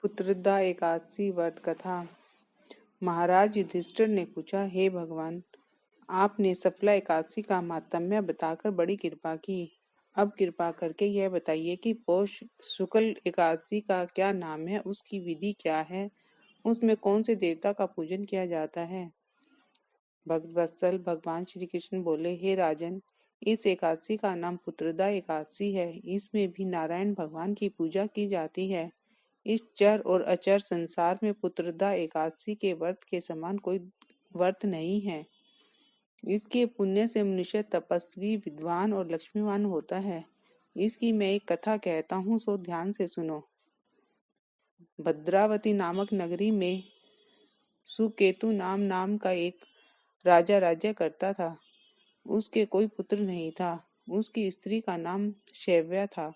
पुत्रदा एकादशी व्रत कथा। महाराज युधिष्ठिर ने पूछा, हे भगवान, आपने सफला एकादशी का माहात्म्य बताकर बड़ी कृपा की। अब कृपा करके यह बताइए कि पौष शुक्ल एकादशी का क्या नाम है, उसकी विधि क्या है, उसमें कौन से देवता का पूजन किया जाता है। भक्तवत्सल भगवान श्री कृष्ण बोले, हे राजन, इस एकादशी का नाम पुत्रदा एकादशी है। इसमें भी नारायण भगवान की पूजा की जाती है। इस चर और अचर संसार में पुत्रदा एकादशी के व्रत के समान कोई व्रत नहीं है। इसके पुण्य से मनुष्य तपस्वी, विद्वान और लक्ष्मीवान होता है। इसकी मैं एक कथा कहता हूँ, सो ध्यान से सुनो। भद्रावती नामक नगरी में सुकेतु नाम का एक राजा राज्य करता था। उसके कोई पुत्र नहीं था। उसकी स्त्री का नाम शैव्या था।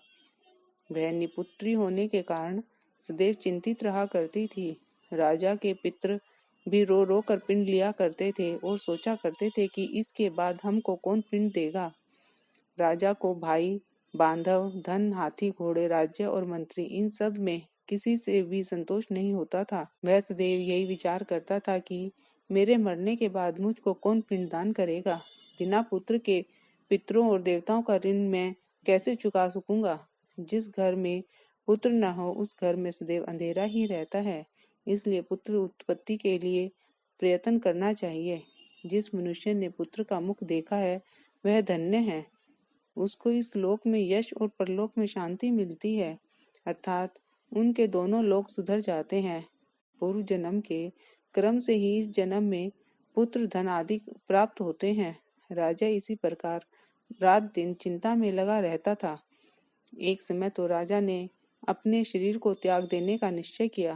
वह निपुत्री होने के कारण सदैव चिंतित रहा करती थी। राजा के पितृ भी रो रो कर पिंड लिया करते थे और सोचा करते थे कि इसके बाद हमको कौन पिंड देगा। राजा को भाई, बांधव, धन, हाथी, घोड़े, राज्य और मंत्री, इन सब में किसी से भी संतोष नहीं होता था। वह सदैव यही विचार करता था कि मेरे मरने के बाद मुझको कौन पिंडदान करेगा। बिना पुत्र के पितरों और देवताओं का ऋण मैं कैसे चुका सकूंगा। जिस घर में पुत्र न हो उस घर में सदैव अंधेरा ही रहता है। इसलिए पुत्र उत्पत्ति के लिए प्रयत्न करना चाहिए। जिस मनुष्य ने पुत्र का मुख देखा है वह धन्य है। उसको इस लोक में यश और परलोक में शांति मिलती है, अर्थात उनके दोनों लोक सुधर जाते हैं। पूर्व जन्म के क्रम से ही इस जन्म में पुत्र, धन आदि प्राप्त होते हैं। राजा इसी प्रकार रात दिन चिंता में लगा रहता था। एक समय तो राजा ने अपने शरीर को त्याग देने का निश्चय किया,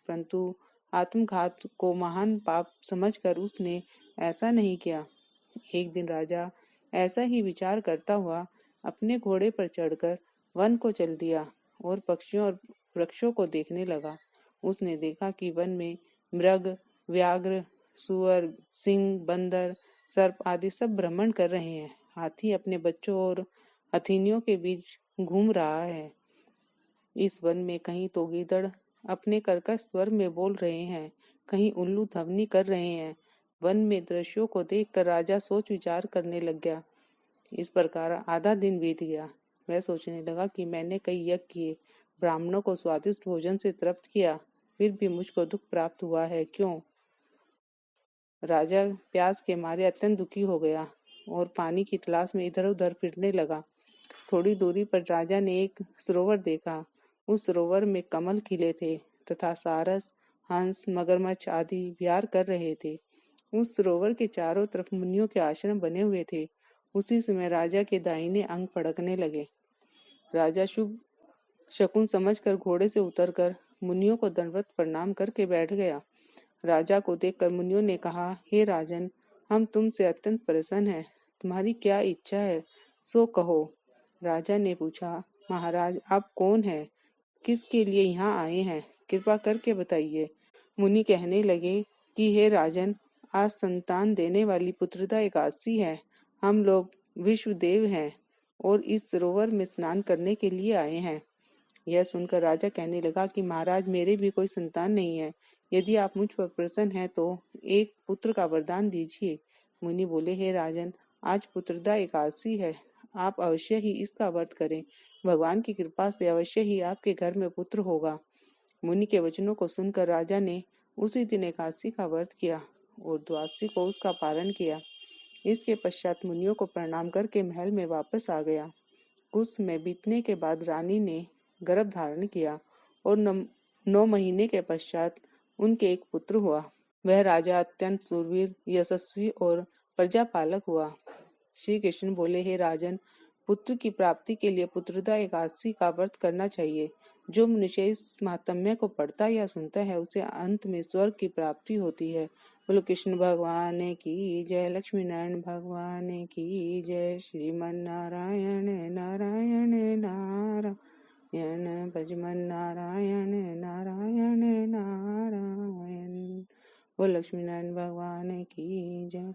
परंतु आत्मघात को महान पाप समझकर उसने ऐसा नहीं किया। एक दिन राजा ऐसा ही विचार करता हुआ अपने घोड़े पर चढ़कर वन को चल दिया और पक्षियों और वृक्षों को देखने लगा। उसने देखा कि वन में मृग, व्याघ्र, सुअर, सिंह, बंदर, सर्प आदि सब भ्रमण कर रहे हैं। हाथी अपने बच्चों और हथिनियों के बीच घूम रहा है। इस वन में कहीं तो गीदड़ अपने कर्कश स्वर में बोल रहे हैं, कहीं उल्लू ध्वनि कर रहे हैं। वन में दृश्यों को देखकर राजा सोच विचार करने लग गया। इस प्रकार आधा दिन बीत गया। वह सोचने लगा कि मैंने कई यज्ञ किए, ब्राह्मणों को स्वादिष्ट भोजन से तृप्त किया, फिर भी मुझको दुख प्राप्त हुआ है, क्यों। राजा प्यास के मारे अत्यंत दुखी हो गया और पानी की तलाश में इधर उधर फिरने लगा। थोड़ी दूरी पर राजा ने एक सरोवर देखा। उस सरोवर में कमल खिले थे तथा सारस, हंस, मगरमच्छ आदि विहार कर रहे थे। उस सरोवर के चारों तरफ मुनियों के आश्रम बने हुए थे। उसी समय राजा के दाहिने अंग फड़कने लगे। राजा शुभ शकुन समझकर घोड़े से उतरकर मुनियों को दंडवत प्रणाम करके बैठ गया। राजा को देखकर मुनियों ने कहा, हे राजन, हम तुमसे अत्यंत प्रसन्न हैं। तुम्हारी क्या इच्छा है, सो कहो। राजा ने पूछा, महाराज, आप कौन हैं, किसके लिए यहाँ आए हैं, कृपा करके बताइए। मुनि कहने लगे कि हे राजन, आज संतान देने वाली पुत्रदा एकादशी है। हम लोग विश्वदेव हैं और इस सरोवर में स्नान करने के लिए आए हैं। यह सुनकर राजा कहने लगा कि महाराज, मेरे भी कोई संतान नहीं है। यदि आप मुझ पर प्रसन्न हैं तो एक पुत्र का वरदान दीजिए। मुनि बोले, हे राजन, आज पुत्रदा एकादशी है, आप अवश्य ही इसका व्रत करें। भगवान की कृपा से अवश्य ही आपके घर में पुत्र होगा। मुनि के वचनों को सुनकर राजा ने उसी दिन एकादशी का व्रत किया और द्वादशी को उसका पालन किया। इसके पश्चात मुनियों को प्रणाम करके महल में वापस आ गया। कुछ समय बीतने के बाद रानी ने गर्भ धारण किया और 9 महीने के पश्चात उनके एक पुत्र हुआ। वह राजा अत्यंत सूरवीर, यशस्वी और प्रजापालक हुआ। श्री कृष्ण बोले, हे राजन, पुत्र की प्राप्ति के लिए पुत्रदा एकादशी का व्रत करना चाहिए। जो मनुष्य इस महात्म्य को पढ़ता या सुनता है उसे अंत में स्वर्ग की प्राप्ति होती है। बोलो कृष्ण भगवान की जय, लक्ष्मी नारायण भगवान की जय। श्रीमन नारायण नारायण नारायण, भजमन नारायण नारायण नारायण। बोलो लक्ष्मी नारायण भगवान की जय।